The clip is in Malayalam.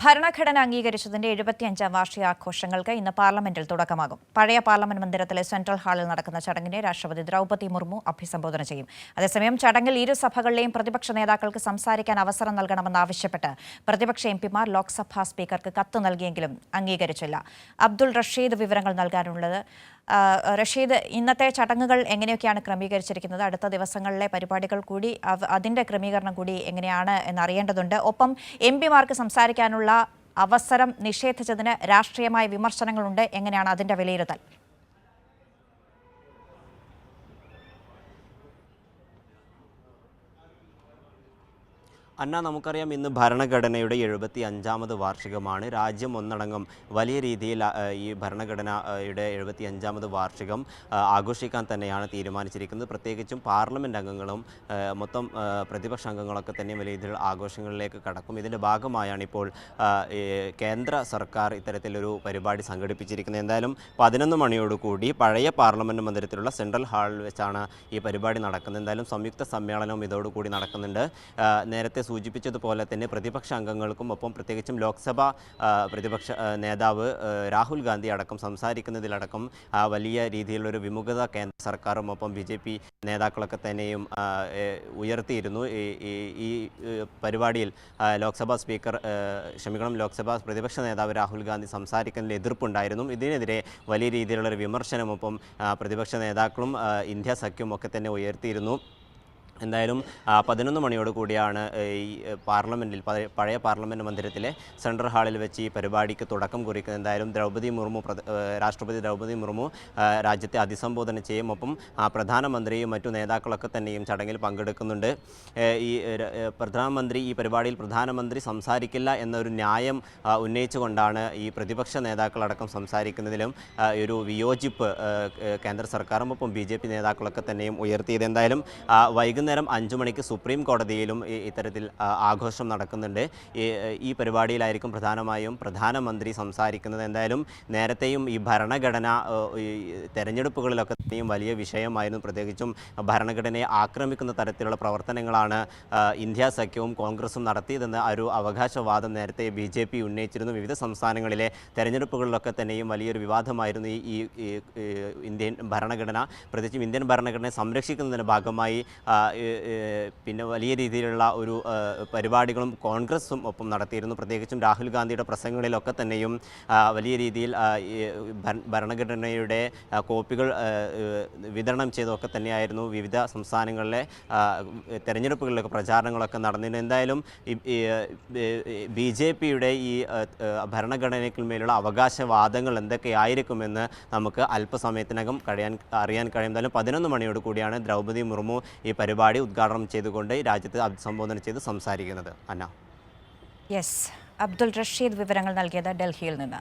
ഭരണഘടന അംഗീകരിച്ചതിന്റെ 75ാം വാർഷികാഘോഷങ്ങൾക്ക് ഇന്ന് പാർലമെന്റിൽ തുടക്കമാകും. പഴയ പാർലമെന്റ് മന്ദിരത്തിലെ സെൻട്രൽ ഹാളിൽ നടക്കുന്ന ചടങ്ങിനെ രാഷ്ട്രപതി ദ്രൗപദി മുർമു അഭിസംബോധന ചെയ്യും. അതേസമയം ചടങ്ങിൽ ഇരു സഭകളിലെയും പ്രതിപക്ഷ നേതാക്കൾക്ക് സംസാരിക്കാൻ അവസരം നൽകണമെന്നാവശ്യപ്പെട്ട് പ്രതിപക്ഷ എംപിമാർ ലോക്സഭാ സ്പീക്കർക്ക് കത്ത് നൽകിയെങ്കിലും അംഗീകരിച്ചില്ല. അബ്ദുൾ റഷീദ് വിവരങ്ങൾ നൽകാനുള്ളത്. റഷീദ്, ഇന്നത്തെ ചടങ്ങുകൾ എങ്ങനെയൊക്കെയാണ് ക്രമീകരിച്ചിരിക്കുന്നത്? അടുത്ത ദിവസങ്ങളിലെ പരിപാടികൾ കൂടി അതിന്റെ ക്രമീകരണം കൂടി എങ്ങനെയാണ് എന്നറിയേണ്ടതുണ്ട്. ഒപ്പം എംപിമാർക്ക് സംസാരിക്കാനുള്ള അവസരം നിഷേധിച്ചതിന് രാഷ്ട്രീയമായ വിമർശനങ്ങളുണ്ട്. എങ്ങനെയാണ് അതിന്റെ വിലയിരുത്തൽ? അന്ന, നമുക്കറിയാം ഇന്ന് ഭരണഘടനയുടെ 75ാമത് വാർഷികമാണ്. രാജ്യം ഒന്നടങ്കം വലിയ രീതിയിൽ ഈ ഭരണഘടനയുടെ 75ാമത് വാർഷികം ആഘോഷിക്കാൻ തന്നെയാണ് തീരുമാനിച്ചിരിക്കുന്നത്. പ്രത്യേകിച്ചും പാർലമെൻറ്റ് അംഗങ്ങളും മൊത്തം പ്രതിപക്ഷ അംഗങ്ങളൊക്കെ തന്നെ വലിയ രീതിയിൽ ആഘോഷങ്ങളിലേക്ക് കടക്കും. ഇതിൻ്റെ ഭാഗമായാണ് ഇപ്പോൾ കേന്ദ്ര സർക്കാർ ഇത്തരത്തിലൊരു പരിപാടി സംഘടിപ്പിച്ചിരിക്കുന്നത്. എന്തായാലും 11 മണിയോടുകൂടി പഴയ പാർലമെൻറ്റ് മന്ദിരത്തിലുള്ള സെൻട്രൽ ഹാളിൽ വെച്ചാണ് ഈ പരിപാടി നടക്കുന്നത്. എന്തായാലും സംയുക്ത സമ്മേളനവും ഇതോടുകൂടി നടക്കുന്നുണ്ട്. നേരത്തെ സൂചിപ്പിച്ചതുപോലെ തന്നെ പ്രതിപക്ഷ അംഗങ്ങൾക്കും ഒപ്പം പ്രത്യേകിച്ചും ലോക്സഭാ പ്രതിപക്ഷ നേതാവ് രാഹുൽ ഗാന്ധി അടക്കം സംസാരിക്കുന്നതിലടക്കം വലിയ രീതിയിലുള്ളൊരു വിമുഖത കേന്ദ്ര സർക്കാരും ഒപ്പം BJP നേതാക്കളൊക്കെ തന്നെയും ഉയർത്തിയിരുന്നു. ഈ പരിപാടിയിൽ ലോക്സഭാ പ്രതിപക്ഷ നേതാവ് രാഹുൽ ഗാന്ധി സംസാരിക്കുന്നതിൽ എതിർപ്പുണ്ടായിരുന്നു. ഇതിനെതിരെ വലിയ രീതിയിലുള്ളൊരു വിമർശനം ഒപ്പം പ്രതിപക്ഷ നേതാക്കളും ഇന്ത്യ സഖ്യവും ഒക്കെ തന്നെ ഉയർത്തിയിരുന്നു. എന്തായാലും 11 മണിയോട് കൂടിയാണ് ഈ പാർലമെൻറ്റിൽ പഴയ പാർലമെൻറ്റ് മന്ദിരത്തിലെ സെൻട്രൽ ഹാളിൽ വെച്ച് ഈ പരിപാടിക്ക് തുടക്കം കുറിക്കുന്നത്. എന്തായാലും രാഷ്ട്രപതി ദ്രൗപദി മുർമു രാജ്യത്തെ അഭിസംബോധന ചെയ്യും. ഒപ്പം പ്രധാനമന്ത്രിയും മറ്റു നേതാക്കളൊക്കെ തന്നെയും ചടങ്ങിൽ പങ്കെടുക്കുന്നുണ്ട്. ഈ പരിപാടിയിൽ പ്രധാനമന്ത്രി സംസാരിക്കില്ല എന്നൊരു ന്യായം ഉന്നയിച്ചുകൊണ്ടാണ് ഈ പ്രതിപക്ഷ നേതാക്കളടക്കം സംസാരിക്കുന്നതിലും ഒരു വിയോജിപ്പ് കേന്ദ്ര സർക്കാരും ഒപ്പം BJP നേതാക്കളൊക്കെ തന്നെയും ഉയർത്തിയത്. എന്തായാലും വൈകുന്നേരം 5 മണിക്ക് സുപ്രീം കോടതിയിലും ഇത്തരത്തിൽ ആഘോഷം നടക്കുന്നുണ്ട്. ഈ പരിപാടിയിലായിരിക്കും പ്രധാനമായും പ്രധാനമന്ത്രി സംസാരിക്കുന്നത്. എന്തായാലും നേരത്തെയും ഈ ഭരണഘടന തെരഞ്ഞെടുപ്പുകളിലൊക്കെ തന്നെയും വലിയ വിഷയമായിരുന്നു. പ്രത്യേകിച്ചും ഭരണഘടനയെ ആക്രമിക്കുന്ന തരത്തിലുള്ള പ്രവർത്തനങ്ങളാണ് ഇന്ത്യ സഖ്യവും കോൺഗ്രസും നടത്തിയതെന്ന ഒരു അവകാശവാദം നേരത്തെ BJP ഉന്നയിച്ചിരുന്നു. വിവിധ സംസ്ഥാനങ്ങളിലെ തെരഞ്ഞെടുപ്പുകളിലൊക്കെ തന്നെയും വലിയൊരു വിവാദമായിരുന്നു ഈ ഇന്ത്യൻ ഭരണഘടന. പ്രത്യേകിച്ചും ഇന്ത്യൻ ഭരണഘടനയെ സംരക്ഷിക്കുന്നതിൻ്റെ ഭാഗമായി പിന്നെ വലിയ രീതിയിലുള്ള ഒരു പരിപാടികളും കോൺഗ്രസും ഒപ്പം നടത്തിയിരുന്നു. പ്രത്യേകിച്ചും രാഹുൽ ഗാന്ധിയുടെ പ്രസംഗങ്ങളിലൊക്കെ തന്നെയും വലിയ രീതിയിൽ ഭരണഘടനയുടെ കോപ്പികൾ വിതരണം ചെയ്തൊക്കെ തന്നെയായിരുന്നു വിവിധ സംസ്ഥാനങ്ങളിലെ തെരഞ്ഞെടുപ്പുകളിലൊക്കെ പ്രചാരണങ്ങളൊക്കെ നടന്നിരുന്നു. എന്തായാലും BJPയുടെ ഈ ഭരണഘടനയ്ക്കുമേലുള്ള അവകാശവാദങ്ങൾ എന്തൊക്കെയായിരിക്കുമെന്ന് നമുക്ക് അല്പസമയത്തിനകം അറിയാൻ കഴിയും. എന്തായാലും 11 മണിയോട് കൂടിയാണ് ദ്രൗപദി മുർമു ഈ പരിപാടി ഉദ്ഘാടനം ചെയ്തുകൊണ്ട് രാജ്യത്തെ അഭിസംബോധന ചെയ്ത് സംസാരിക്കുന്നത്. അന്ന. യെസ്, അബ്ദുൾ റഷീദ് വിവരങ്ങൾ നൽകിയത് ഡൽഹിയിൽ നിന്ന്.